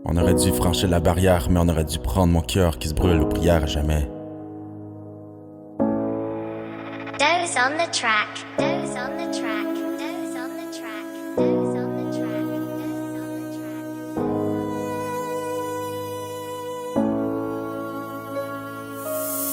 On aurait dû franchir la barrière, mais on aurait dû prendre mon cœur qui se brûle aux prières à jamais. Doze on the track. Doze on the track. Doze on the track. Doze on the track. Doze on the track.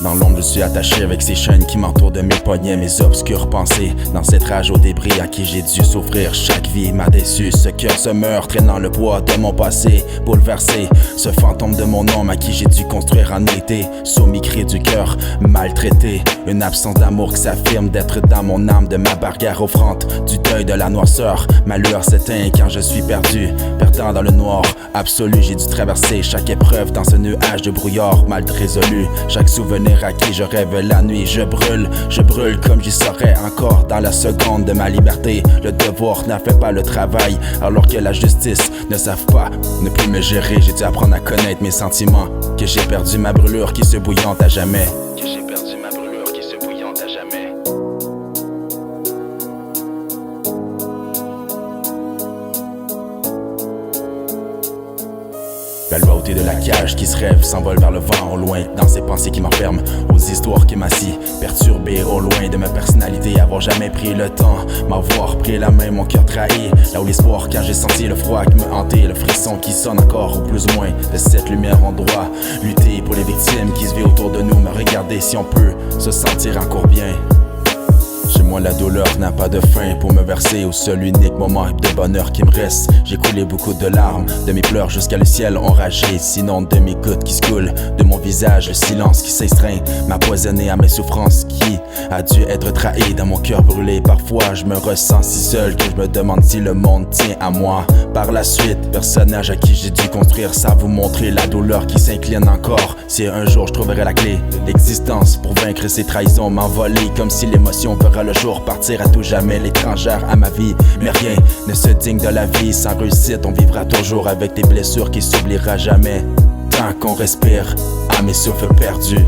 Dans l'ombre, je suis attaché avec ces chaînes qui m'entourent de mes poignets, mes obscures pensées. Dans cette rage au débris à qui j'ai dû souffrir, chaque vie m'a déçu. Ce cœur se meurt, traînant le poids de mon passé, bouleversé. Ce fantôme de mon homme à qui j'ai dû construire un été, soumis cri du cœur, maltraité. Une absence d'amour qui s'affirme d'être dans mon âme, de ma barrière offrante, du deuil de la noirceur. Ma lueur s'éteint quand je suis perdu, perdant dans le noir absolu. J'ai dû traverser chaque épreuve dans ce nuage de brouillard mal résolu. Chaque souvenir à qui je rêve la nuit, je brûle comme j'y serais encore dans la seconde de ma liberté. Le devoir n'a fait pas le travail, alors que la justice ne savent pas ne plus me gérer. J'ai dû apprendre à connaître mes sentiments, que j'ai perdu ma brûlure qui se bouillante à jamais. Que j'ai perdu ma brûlure qui se bouillante à jamais. La loyauté de la cage qui se rêve s'envole vers le vent au loin, dans ces pensées qui m'enferment, aux histoires qui m'assient, perturbé au loin de ma personnalité, avoir jamais pris le temps, m'avoir pris la main, mon cœur trahi, là où l'espoir quand j'ai senti le froid qui me hantait, le frisson qui sonne encore ou plus ou moins de cette lumière en droit, lutter pour les victimes qui se vivent autour de nous, me regarder si on peut se sentir encore bien. Chez moi la douleur n'a pas de fin pour me verser au seul unique moment de bonheur qui me reste. J'ai coulé beaucoup de larmes, de mes pleurs jusqu'à le ciel enragé, sinon de mes gouttes qui se coulent de mon visage, le silence qui s'estreint, m'a poisonné à mes souffrances qui a dû être trahi dans mon cœur brûlé. Parfois je me ressens si seul que je me demande si le monde tient à moi. Par la suite, personnage à qui j'ai dû construire, ça vous montrer la douleur qui s'incline encore. Si un jour je trouverai la clé d'existence pour vaincre ces trahisons, m'envoler comme si l'émotion verra le jour, partir à tout jamais, l'étrangère à ma vie. Mais rien ne se digne de la vie sans réussite, on vivra toujours avec des blessures qui s'oubliera jamais. Tant qu'on respire, à mes souffles perdus.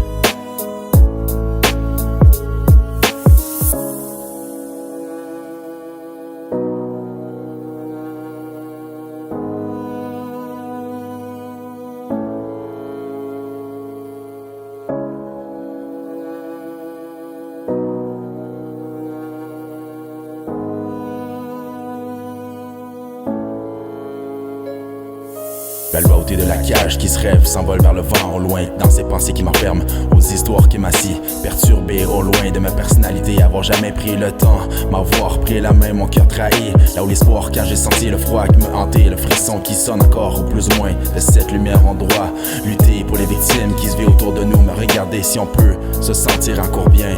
La loyauté de la cage qui se rêve s'envole vers le vent au loin, dans ces pensées qui m'enferment, aux histoires qui m'assient, perturbé au loin de ma personnalité, avoir jamais pris le temps, m'avoir pris la main, mon cœur trahi, là où l'espoir quand j'ai senti le froid qui me hantait, le frisson qui sonne encore ou plus ou moins de cette lumière en droit, lutter pour les victimes qui se vivent autour de nous, me regarder si on peut se sentir encore bien.